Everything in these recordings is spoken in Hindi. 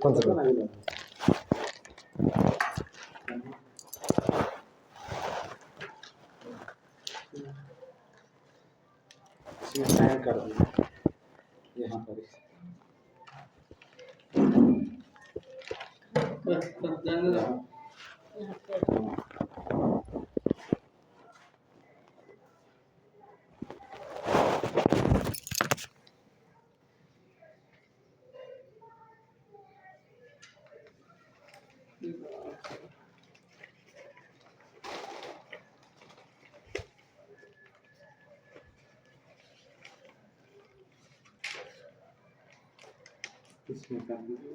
कौन सा साइन कर दिया यहाँ पर इसमें कर दीजिए।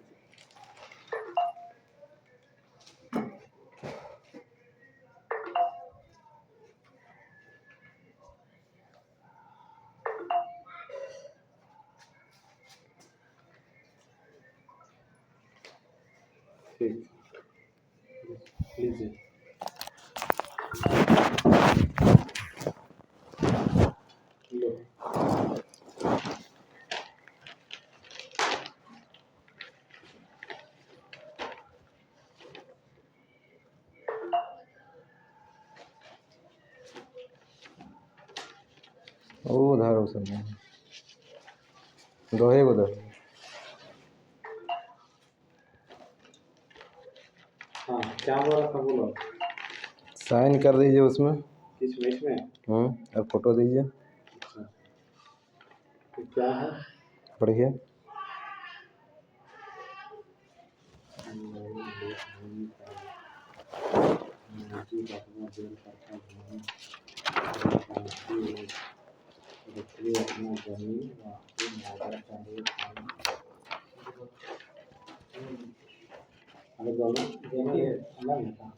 ठीक लीजिए। लो उधर हो सब दोहे उधर। हाँ क्या बोला था बोलो। साइन कर दीजिए उसमें। किस में इसमें? अब फोटो दीजिए। अच्छा तो क्या है? पढ़िए। अरे दोनों दोनों ये अलग है का?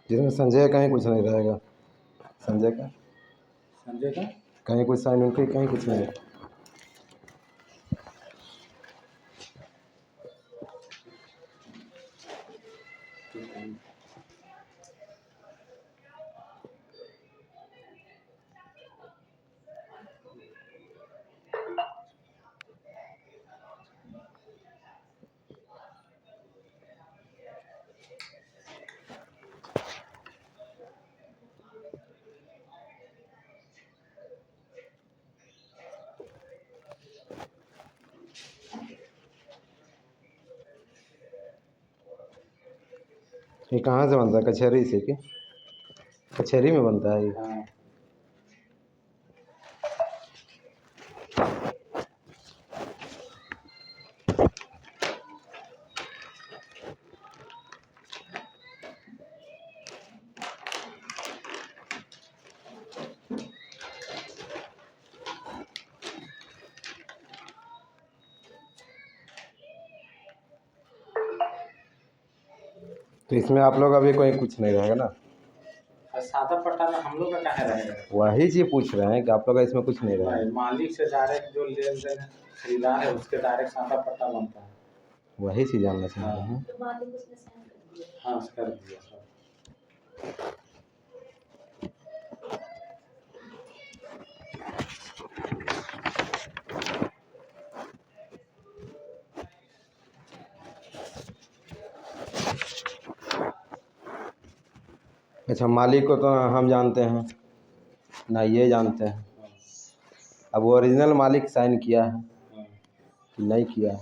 जिसमें संजय कहीं कुछ नहीं रहेगा। संजय का कहीं कुछ साइन उनके कहीं कुछ नहीं। ये कहाँ से बनता है? कचहरी से कि कचहरी में बनता है ये? हाँ तो इसमें आप लोग अभी कोई कुछ नहीं रहेगा ना? और सादा पट्टा में हम लोग का क्या रहेगा? वही चीज़ पूछ रहे हैं कि आप लोग का इसमें कुछ नहीं रहेगा। नहीं, मालिक से डायरेक्ट जो लेन देन खरीदार है उसके डायरेक्ट सादा पट्टा बनता है। वही चीज़ जानना चाह रहे हैं। हाँ कर दिया सब। अच्छा मालिक को तो हम जानते हैं ना, ये जानते हैं। अब वो ओरिजिनल मालिक साइन किया है कि नहीं किया है?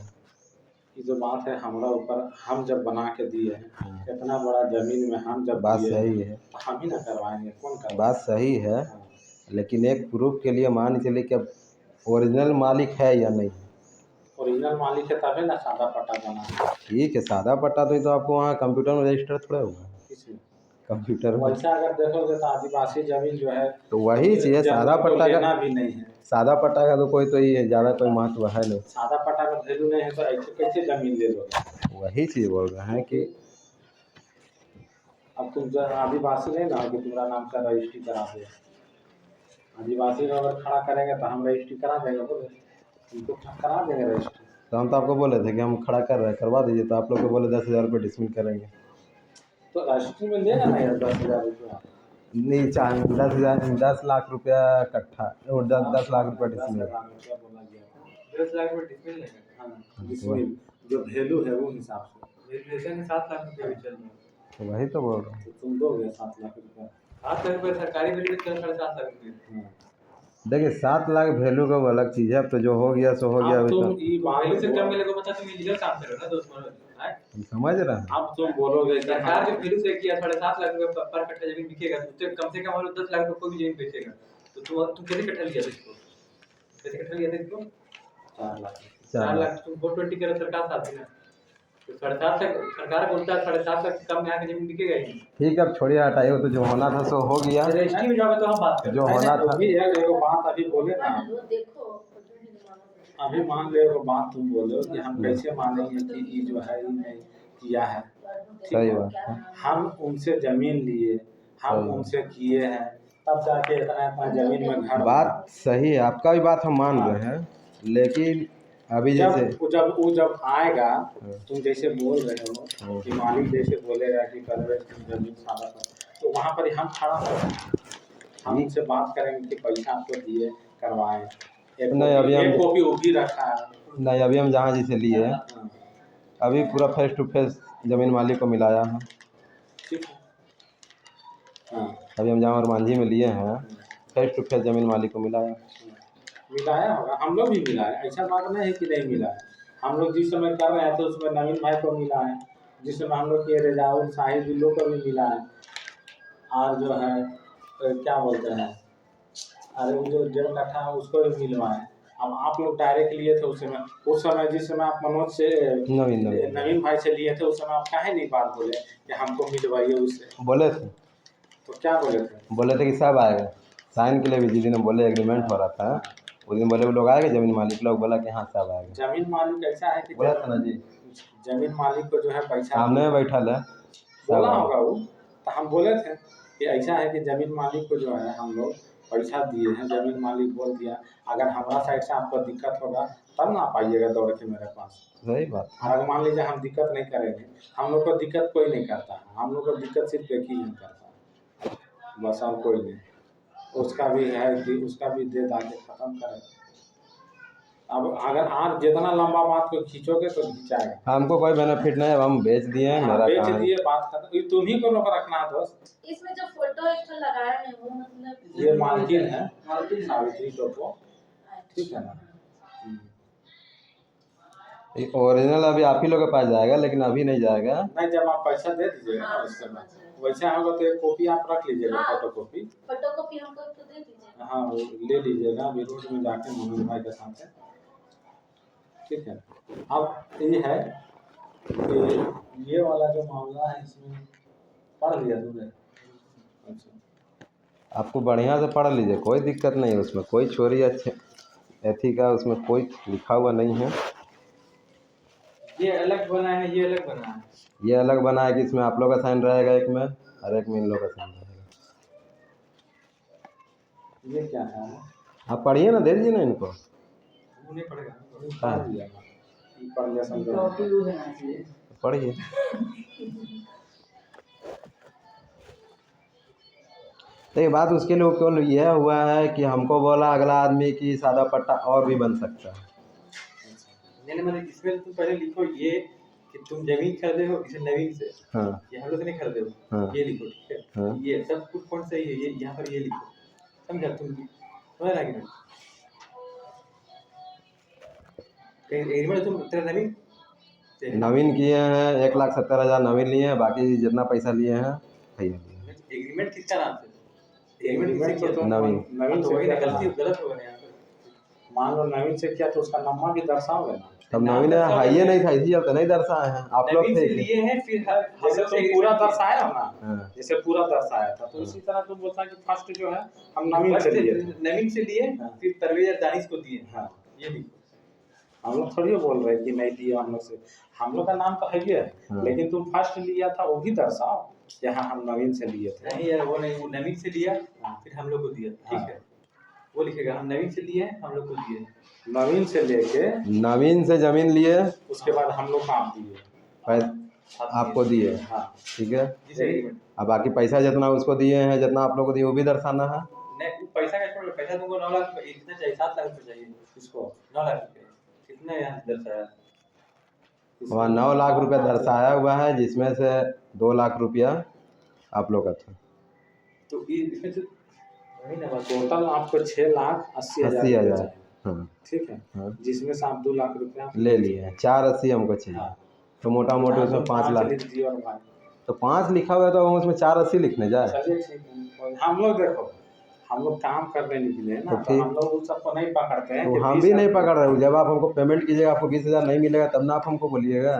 ये जो बात है हमारा ऊपर, हम जब बना के दिए हैं इतना बड़ा जमीन में, हम जब बात दिए सही हैं है, तो हम ही ना करवाएंगे, कौन करवाएंगे? बात सही है, लेकिन एक प्रूफ के लिए मान चलिए कि अब ओरिजिनल मालिक है या नहीं है। ओरिजिनल मालिक है तभी ना सादा पट्टा बना है। ठीक है, सादा पट्टा तो आपको वहाँ कंप्यूटर में रजिस्टर थोड़ा होगा। किसमें? कंप्यूटर में। वैसा अगर देखोगे तो आदिवासी जमीन जो है तो वही चीज़ है, सादा जरूर पट्टा लेना का, भी नहीं है। सादा पट्टा का तो कोई तो ये ज़्यादा कोई महत्व है नहीं। सादा पट्टा का वैल्यू नहीं है तो ऐसे कैसे जमीन ले लोगे? वही चीज़ बोल रहे हैं कि अब तुम आदिवासी नहीं ना कि तुम्हारा नाम का रजिस्ट्री करा दे। आदिवासी का अगर खड़ा करेंगे तो हम रजिस्ट्री करा देंगे, बोले उनको करा देंगे रजिस्ट्री। तो हम तो आपको बोले थे कि हम खड़ा कर रहे हैं, करवा दीजिए, तो आप लोग को बोले 10,000 रुपये डिसमिल करेंगे। तो रजिस्ट्री में लेगा ना यार 10,000 रुपया। नहीं, 10,000 10 लाख रुपया कट्ठा और 10 लाख रुपया डिसमिल। 10 लाख रुपये डिसमिल लेगा। हाँ डिसमिल जो वैल्यू है वो हिसाब से वैल्यूएशन 7 लाख रुपया भी चल रहा है। तो वही तो बोल रहे हैं। तो तुम दोगे 7 लाख रुपया? 7 लाख रुपये सरकारी वैल्यू चल 7.5 लाख रुपये। देखिए 7 लाख वैल्यू का वो अलग चीज़ है, अब तो जो हो गया सो हो गया। अब तुम ये वैल्यू से कम मिले को मतलब तुम इलीगल काम कर रहे हो ना दोस्त मनोज। हम समझ रहे हैं। अब तुम बोलोगे सरकार के वैल्यू से किया 7.5 लाख रुपये पर कट्ठा जमीन बिकेगा तो कम से कम 10 लाख रुपये को भी जमीन बेचेगा। तो तुम कैसे कट्ठा लिया था इसको? कैसे कट्ठा लिया था इसको? 4 लाख तुम 420 करो सरकार साथ में। तो 7.5 लाख सरकार बोलता है 7.5 लाख कम में आके जमीन बिकेगा ही नहीं। ठीक है, अब छोड़िए, हटाइए, वो तो जो होना था सो हो गया। रजिस्ट्री में जाओगे तो हम बात करें। जो होना था अभी एगो बात अभी बोले ना, अभी मान लो एगो बात तुम बोलो कि हम कैसे मानेंगे कि ये जो है ये नहीं किया है। सही बात है। हम उनसे जमीन लिए, हम उनसे किए हैं, तब जाके इतना इतना जमीन में घर। बात सही है, आपका भी बात हम मान रहे हैं, लेकिन अभी जैसे जब आएगा तुम जैसे बोल रहे हो कि मालिक जैसे बोलेगा कि कल जमीन सादा कर, तो वहाँ पर हम खड़ा हो, हम उनसे बात करेंगे कि पैसा आपको दिए करवाएं। नहीं अभी हम कॉपी वो भी रखा है। नहीं, अभी हम जहाँ जैसे लिए हैं, अभी पूरा फेस टू फेस जमीन मालिक को मिलाया है। ठीक है। अभी हम जहाँ और मांझी में लिए हैं, फेस टू फेस जमीन मालिक को मिलाया होगा। हम लोग भी मिला है, ऐसा बात नहीं है कि नहीं मिला है। हम लोग जिस समय कर रहे हैं तो उसमें नवीन भाई को मिला है, जिस समय हम लोग के रेजाउल साहिब लोग को भी मिला है। और जो है क्या बोलते हैं, अरे वो जो 1.5 कट्ठा है उसको भी मिलवा है। अब आप लोग डायरेक्ट लिए थे उस समय जिस समय आप मनोज से नवीन भाई से लिए थे, उस समय आप काहे नहीं बात बोले कि हमको मिलवाइए उससे? बोले थे। तो क्या बोले थे? बोले थे कि सब आएगा साइन के लिए भी, जिस दिन बोले एग्रीमेंट हो रहा था उस दिन बोले वो लोग आएंगे, जमीन मालिक लोग बोला कि हाँ सब आएगा। जमीन मालिक ऐसा है कि बोला था ना जी, जमीन मालिक को जो है पैसा सामने बैठा है, बोला होगा वो। तो हम बोले थे कि ऐसा है कि जमीन मालिक को जो है हम लोग पैसा दिए हैं, जमीन मालिक बोल दिया अगर हमारा साइड से आपको दिक्कत होगा तब ना पाइएगा दौड़ के मेरे पास। सही बात। अगर मान लीजिए हम दिक्कत नहीं करेंगे, हम लोग को दिक्कत कोई नहीं करता है, हम लोग को दिक्कत सिर्फ एक ही नहीं करता है, बस और कोई नहीं। उसका भी है कि उसका भी दे दा के ख़त्म करें। अब अगर आप जितना लंबा बात को खींचोगे तो खींचाएगा। हमको कोई बेनिफिट नहीं है, हम बेच दिए हैं, मेरा बेच काम दिए, बात खत्म। तुम ही को लोग रखना है दोस्त। इसमें जो फोटो एक लगाया है वो मतलब ये मालकिन है, मालकिन सावित्री टोपो, ठीक है ना? ओरिजिनल अभी आप ही लोग के पास जाएगा, लेकिन अभी नहीं जाएगा। नहीं, जब आप पैसा दे दीजिएगा ना उसके बाद वैसा होगा तो एक कॉपी आप रख लीजिएगा। फोटोकॉपी हमको तो दे दीजिएगा। हाँ वो ले लीजिएगा अभी रोड में जाके मनोज भाई के साथ है, ठीक है। अब ये है कि ये वाला जो मामला है इसमें पढ़ लिया तुमने? अच्छा, आपको बढ़िया से पढ़ लीजिए, कोई दिक्कत नहीं है उसमें, कोई चोरी अच्छे एथी का उसमें कोई लिखा हुआ नहीं है। ये अलग बना है, ये अलग बना है, ये अलग बना है कि इसमें आप लोग का साइन रहेगा एक में, और एक में इन लोग का साइन रहेगा। ये क्या है? आप पढ़िए ना, दे दीजिए ना इनको। नहीं पढ़ेगा, पढ़ लिया समझो। पढ़िए। तो ये बात उसके लिए केवल यह हुआ है कि हमको बोला अगला आदमी कि सादा पट्टा और भी बन सकता है। नहीं मतलब इसमें तुम पहले लिखो ये कि तुम जमीन खरीदे हो किसी नवीन से। हाँ। ये हम लोग से नहीं खरीदे हो। हाँ। ये लिखो, ठीक है। हाँ। ये सब कुछ कौन सही है, ये यहाँ पर ये लिखो, समझा? तुम समझ रहा कि नहीं? तुम तेरा नवीन किए हैं 1,70,000 नवीन लिए हैं, बाकी जितना पैसा लिए हैं भैया लिए। एग्रीमेंट किसका नाम से? एग्रीमेंट तो नवीन से वही गलत होगा ना। मान लो नवीन से किया तो उसका नंबर भी दर्शाओगे ना। तब नवीन हाइये नहीं था, इसी चलते नहीं दर्शाए हैं आप लोग नवीन थे से कि? लिए हैं फिर जैसे तुम पूरा दर्शाया हो ना, हाँ। जैसे पूरा दर्शाया था तो इसी तरह तुम बोलता कि फर्स्ट जो है हम नवीन से लिए थे। नवीन से लिए हाँ। फिर परवेज और दानिश को दिए। हाँ, ये भी हम लोग थोड़ी बोल रहे कि नहीं दिया हम लोग से, हम लोग का नाम तो है ही है, हाँ। लेकिन तुम फर्स्ट लिया था वो भी दर्शाओ कि हाँ हम नवीन से लिए थे। नहीं यार, वो नहीं, वो नवीन से लिया फिर हम लोग को दिया, ठीक हाँ। है, वो लिखेगा हम नवीन से लिए हम लोग को दिए। नवीन से लेके नवीन से जमीन लिए, उसके बाद हम लोग काम दिए। आपको दिए, हाँ, ठीक है। जिस एग्रीमेंट अब बाकी पैसा जितना उसको दिए हैं, जितना आप लोग को दिए वो भी दर्शाना है। नहीं, पैसा का छोड़, पैसा तुमको 9 लाख इतना चाहिए, 7 लाख रुपए चाहिए इसको 9 लाख रुपए कितना यहाँ से दर्शाया? वहाँ 9 लाख रुपया दर्शाया हुआ है, जिसमें से 2 लाख रुपया आप लोग का था। तो इसमें तो वही ना बात, टोटल आपको 6,80,000 रुपये 80,000। चाहिए, हाँ ठीक है, हाँ, जिसमें से आप 2 लाख रुपया ले लिए हैं। 480 हमको चाहिए, हाँ। तो मोटा मोटी उसमें 5 लाख, लिख दिए और भाई तो 5 लिखा हुआ है तो हम उसमें 480 लिखने जाए। चलिए ठीक है। हम लोग देखो, हम लोग काम करने निकले हैं ना, तो तो ठीक। हम लोग उन सबको नहीं पकड़ते हैं तो कि हम 20 भी नहीं लाख पकड़ रहे हो, जब आप हमको पेमेंट कीजिएगा आपको 20,000 नहीं मिलेगा तब ना आप हमको बोलिएगा।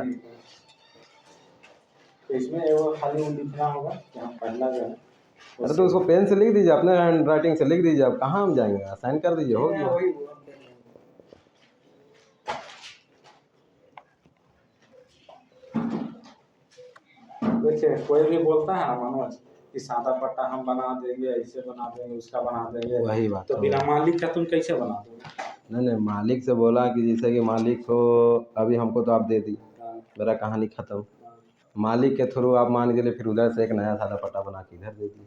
तो इसमें एगो खाली वो लिखना होगा कि हम पहला जो है अरे तो उसको पेन से लिख दीजिए, अपने हैंड राइटिंग से लिख दीजिए। अब कहाँ हम जाएंगे, साइन कर दीजिए, हो गया। वही देखिए कोई भी बोलता है ना मनोज कि सादा पट्टा हम बना देंगे, ऐसे बना देंगे, उसका बना देंगे, वही बात तो है। बिना मालिक का तुम कैसे बना दोगे? नहीं नहीं, मालिक से बोला कि जैसे कि मालिक हो, अभी हमको तो आप दे दी, हाँ, मेरा कहानी ख़त्म। हाँ। मालिक के थ्रू आप मान के लिए फिर उधर से एक नया सादा पट्टा बना के इधर दे दिए।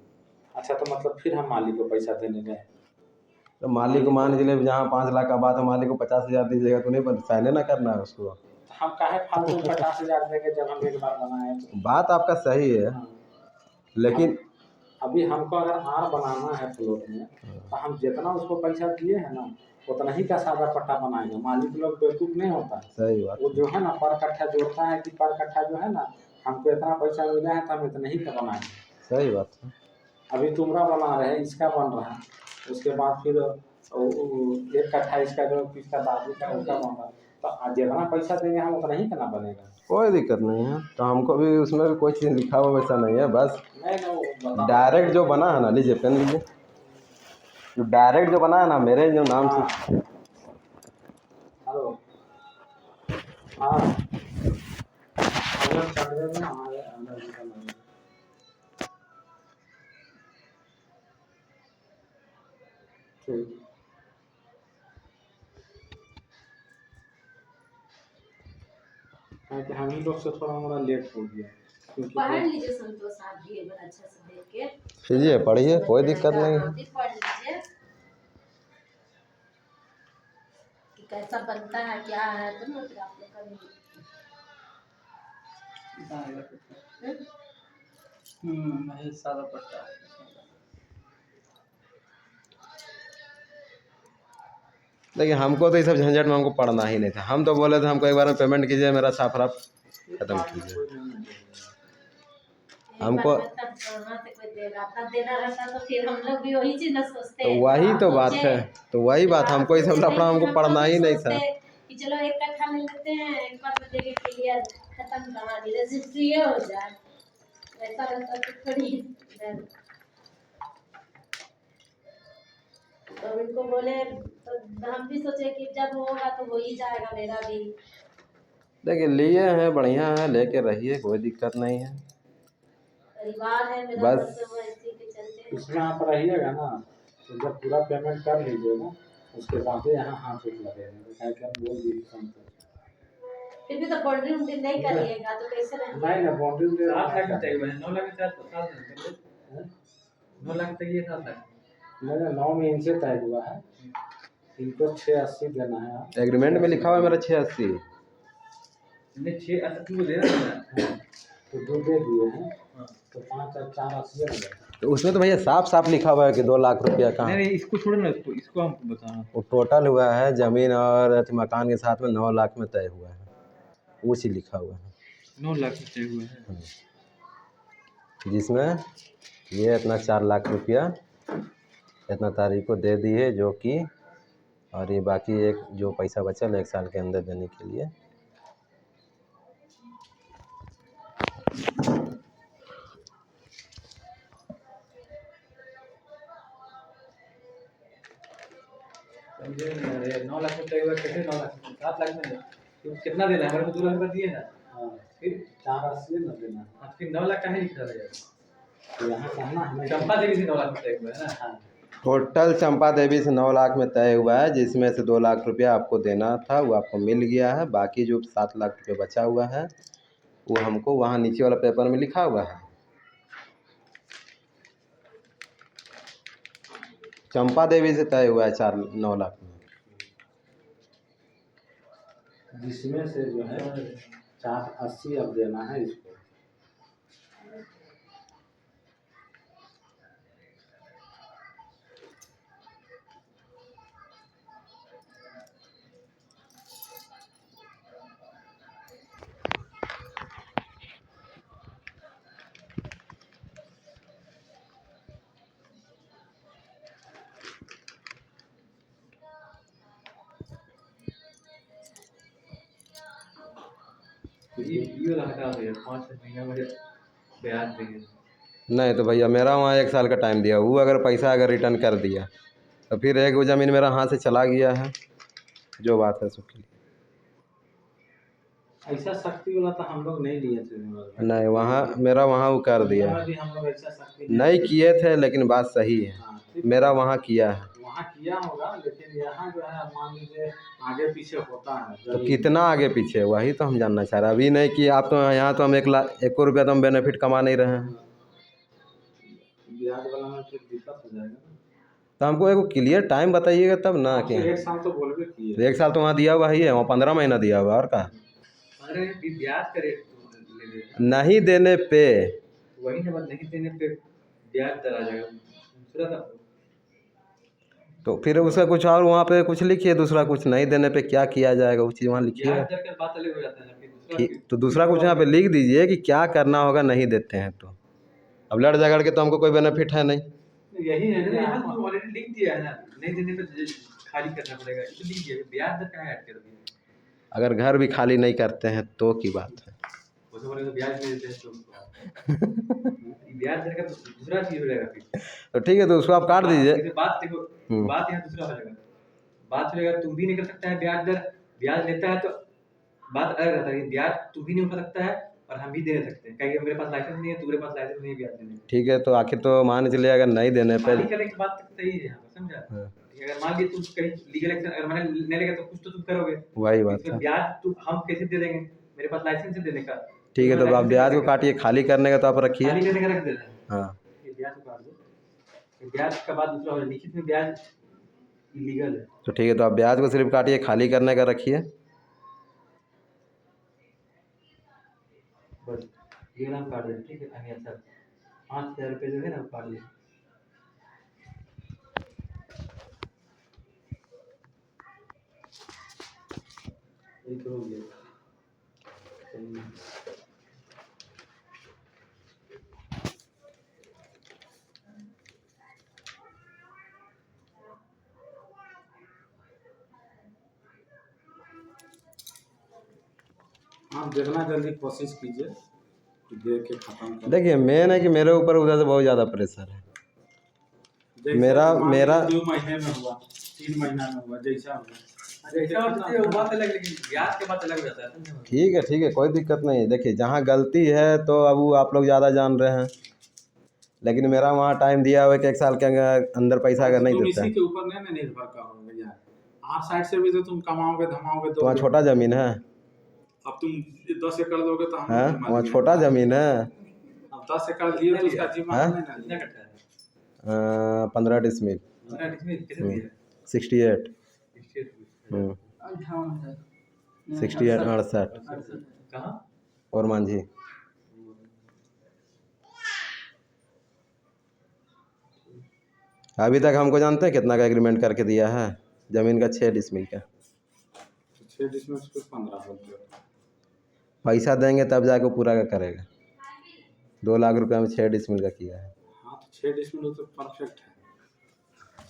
अच्छा, तो मतलब फिर हम मालिक को पैसा देने गए? तो मालिक को मान के लिए जहाँ 5 लाख का बात है, मालिक को 50,000 दीजिएगा तो नहीं, साइन ना करना है उसको। हम काहे फालतू 50,000 देंगे जब हम एक बार बनाए तो? बात आपका सही है, हाँ। लेकिन अभी हमको अगर आर बनाना है फ्लोट में, तो हम जितना उसको पैसा दिए हैं ना उतना ही का सादा पट्टा बनाएंगे। मालिक लोग बेवकूफ़ नहीं होता है, सही बात। वो जो है ना पर कट्ठा जोड़ता है कि पर कट्ठा जो है ना हमको इतना पैसा मिला है तो हम इतना ही का बनाएंगे। सही बात है। अभी तुमरा बना रहे हैं, इसका बन रहा है, उसके बाद फिर 1 कट्ठा इसका जो इसका दादी का उसका बन रहा है, तो जितना पैसा देंगे हम उतना ही करना बनेगा। कोई दिक्कत नहीं है, तो हमको भी उसमें भी कोई चीज़ लिखा हुआ वैसा नहीं है, बस नहीं ना वो बता डायरेक्ट जो बना है ना, लीजिए पेन लीजिए, जो डायरेक्ट जो बना है ना मेरे जो नाम से। हेलो, हाँ अगर चल रहे हैं हमारे अंदर निकल रहे हैं। ठीक, क्योंकि हम ही लोग से थोड़ा हमारा लेट हो गया, क्योंकि पढ़ लीजिए संतोष, आप भी एक बार अच्छा से देख के कीजिए, पढ़िए, कोई दिक्कत नहीं आप है। भी पढ़ लीजिए कि कैसा बनता है क्या है, तो ना फिर आप लोग का भी नहीं सादा पट्टा है। देखिए हमको तो ये सब झंझट में हमको पढ़ना ही नहीं था, हम तो बोले थे हमको एक बार में पेमेंट कीजिए, मेरा साफ राफ खत्म कीजिए। हमको तब कहाँ से कोई देगा, तब देना रहता तो फिर हम लोग भी वही चीज ना सोचते। तो वही तो बात सोचे, है, तो वही बात, हमको ये सब लफड़ा हमको पढ़ना ही नहीं था। कि चलो 1 कट्ठा ले लेते हैं, एक बार में देके क्लियर खत्म कहानी, रजिस्ट्री हो जाए, ऐसा रहता तो थोड़ी। तो उनको बोले तो हम भी सोचे कि जब होगा तो हो ही जाएगा मेरा भी। देखिए लिए हैं, बढ़िया है, लेके रहिए, कोई दिक्कत नहीं है। परिवार है मेरा, बस तो इसी के चलते इसमें आप रहिएगा ना, तो जब पूरा पेमेंट कर लीजिएगा उसके बाद ही यहाँ हाथ उठ लगेगा, क्या क्या बोल दी समझो। फिर भी तो बाउंड्री उंड्री नहीं करिएगा तो कैसे रहेंगे? नहीं ना बाउंड्री 7 लाख तक है, 9 लाख के साथ 9 लाख तक ये 7 लाख मैंने 9 में इनसे तय हुआ है, इनको 680 देना है। एग्रीमेंट में लिखा हुआ है मेरा 680। नहीं 6 अच्छा तू दे रहा है तो 2 दे दिए हैं, तो 5 और 4 80 हो गया। तो उसमें तो भैया साफ साफ लिखा हुआ है कि 2 लाख रुपया का। नहीं इसको छोड़ो ना, इसको हमको बताना। वो टोटल हुआ है ज़मीन और मकान के साथ में 9 लाख में तय हुआ है, वो चीज़ लिखा हुआ है 9 लाख तय हुआ है, जिसमें ये इतना 4 लाख रुपया इतना तारीख को दे दिए, जो कि और ये बाकी एक जो पैसा बचल है 1 साल के अंदर देने के लिए। समझे नहीं यार, 9 लाख में तय हुआ कैसे 9 लाख में 7 लाख में तो कितना देना है? हमारे को 2 लाख रुपए दिए ना। हाँ फिर 480 न देना। हाँ, फिर 9 लाख काहे लिखा है यार? तो यहाँ कहना हमें चंपा देवी से 9 लाख में तय हुआ है ना। हाँ टोटल चंपा देवी से 9 लाख में तय हुआ है, जिसमें से 2 लाख रुपया आपको देना था वो आपको मिल गया है। बाकी जो 7 लाख रुपये बचा हुआ है वो हमको वहाँ नीचे वाला पेपर में लिखा हुआ है। चंपा देवी से तय हुआ है 9 लाख में, जिसमें से जो है 480 अब देना है इसको। तो ये वाला हटा दो यार, 5 महीना में ब्याज देंगे। नहीं तो भैया मेरा वहाँ 1 साल का टाइम दिया, वो अगर पैसा अगर रिटर्न कर दिया तो फिर एक वो ज़मीन मेरा हाथ से चला गया है, जो बात है सो की। ऐसा सख्ती वाला तो हम लोग नहीं लिए थे। नहीं वहाँ मेरा वहाँ वो कर दिया, यहाँ भी हम लोग ऐसा सख्ती नहीं किए थे, लेकिन बात सही है, हाँ, ठीक मेरा वहाँ किया है। वहाँ किया होगा, लेकिन यहाँ जो है मान लीजिए आगे पीछे होता है। तो कितना आगे पीछे वही तो हम जानना चाह रहे हैं। अभी नहीं कि आप तो यहाँ तो हम 1 लाख 1 रुपया तो हम बेनिफिट कमा नहीं रहे हैं। ब्याज वाला में फिर दिक्कत हो जाएगा ना। तो हमको एक क्लियर टाइम बताइएगा तब ना कि 1 साल तो बोलबे किए। तो 1 साल तो वहाँ दिया हुआ ही है, वहाँ 15 महीना दिया हुआ और का अरे ब्याज का रेट ले ले, नहीं देने पे वही ना बात, नहीं देने पे ब्याज दर आ जाएगा दूसरा था। तो फिर उसका कुछ और वहाँ पे कुछ लिखिए, दूसरा कुछ नहीं देने पे क्या किया जाएगा वो चीज़ वहाँ ब्याज लिखिएगा। दर का बात अलग हो जाता है ना, फिर दूसरा तो दूसरा कुछ यहाँ पे लिख दीजिए कि क्या करना होगा नहीं देते हैं तो। अब लड़ झगड़ के तो हमको कोई बेनिफिट है नहीं। यही है नहीं, ना, यहाँ तो ऑलरेडी लिख दिया है ना, नहीं देने पे खाली करना पड़ेगा, ये तो लिख दिया है, ब्याज दर कहाँ ऐड कर दिया। अगर घर भी खाली नहीं करते हैं तो की बात है। उसे बोले तो ब्याज नहीं देते हैं तो ब्याज दर का तो दूसरा चीज हो जाएगा फिर। तो ठीक है, तो उसको आप काट दीजिए। जैसे बात देखो, बात यहाँ दूसरा हो जाएगा। बात हो जाएगा तुम भी नहीं कर सकता है ब्याज दर, ब्याज लेता है तो बात अलग रहता है। ब्याज तू भी नहीं उठा सकता है और हम भी दे नहीं सकते हैं, क्योंकि मेरे पास लाइसेंस नहीं है, तुम्हारे पास लाइसेंस नहीं है ब्याज देने। ठीक है, तो आखिर तो मान चलिए अगर नहीं देने पे खाली करने की बात तक सही है यहाँ पे, समझा। अगर मान लीजिए तुम कहीं लीगल एक्शन अगर मैंने नहीं लेगा तो कुछ तो तुम करोगे, वही बात इसमें है। ब्याज तुम हम कैसे दे देंगे, मेरे पास लाइसेंस है देने का। ठीक है, तो आप ब्याज को काटिए, खाली करने का तो आप रखिए। खाली करने का रख देना। हाँ ये ब्याज को काट दो, ब्याज का बाद दूसरा हो जाए, लिखित में ब्याज इलीगल है। तो ठीक है, तो आप ब्याज को सिर्फ काटिए, खाली करने का रखिए। बस ये नाम काट देना, ठीक है। अच्छा 5,000 रुपये जो है ना काट देना। ये तो हो गया। आप जितना जल्दी कोशिश कीजिए कि दे के खत्म कर। देखिए मेन है कि मेरे ऊपर उधर से बहुत ज़्यादा प्रेशर है। जैसे मेरा- मान मेरा- लीजिए 2 महीने में हुआ, 3 महीना में हुआ, जैसा हुआ। जैसा होता है वो बात अलग, लेकिन ब्याज के बात अलग हो जाता है, समझे। ठीक है, कोई दिक्कत नहीं है। देखिए जहाँ गलती है तो अब वो आप लोग ज़्यादा जान रहे हैं, लेकिन मेरा वहाँ टाइम दिया हुआ है कि 1 साल के अंदर पैसा अगर नहीं तुम देता इसी है के ऊपर नहीं ना निर्भर करोगे यार। आप साइड से भी तो तुम कमाओगे धमाओगे तो वहाँ दोगे। छोटा ज़मीन है। अब तुम 10 एकड़ दोगे तो हम हाँ नहीं वहाँ मानेंगे। छोटा ज़मीन है। अब 10 एकड़ लिए तो उसका जिम्मा हाँ? नहीं ना कितना लिया। कट्टा है? 15 डिसमिल 15 डिसमिल कैसे दिया है? 68 68 68 कहाँ? और मांझी। अभी तक हमको जानते हैं कितना का एग्रीमेंट करके दिया है ज़मीन का? 6 डिसमिल का। 6 डिसमिल उसको 15 बोलते हो। पैसा देंगे तब जाके पूरा का करेगा। 2 लाख रुपया में 6 डिसमिल का किया है। हाँ तो 6 डिसमिल तो परफेक्ट है।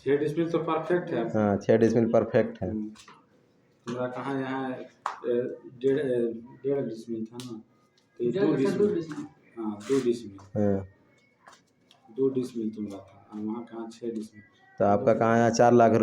6 डिसमिल तो परफेक्ट है। हाँ 6 डिसमिल परफेक्ट है। मेरा कहाँ यहाँ 1.5 डिसमिल था ना, तो ये 2 डिसमिल। हाँ 2 डिसमिल, हाँ 2 डिसमिल तुम्हारा था, और वहाँ कहाँ 6 डिसमिल। तो आपका कहाँ यहाँ 4 लाख रुपये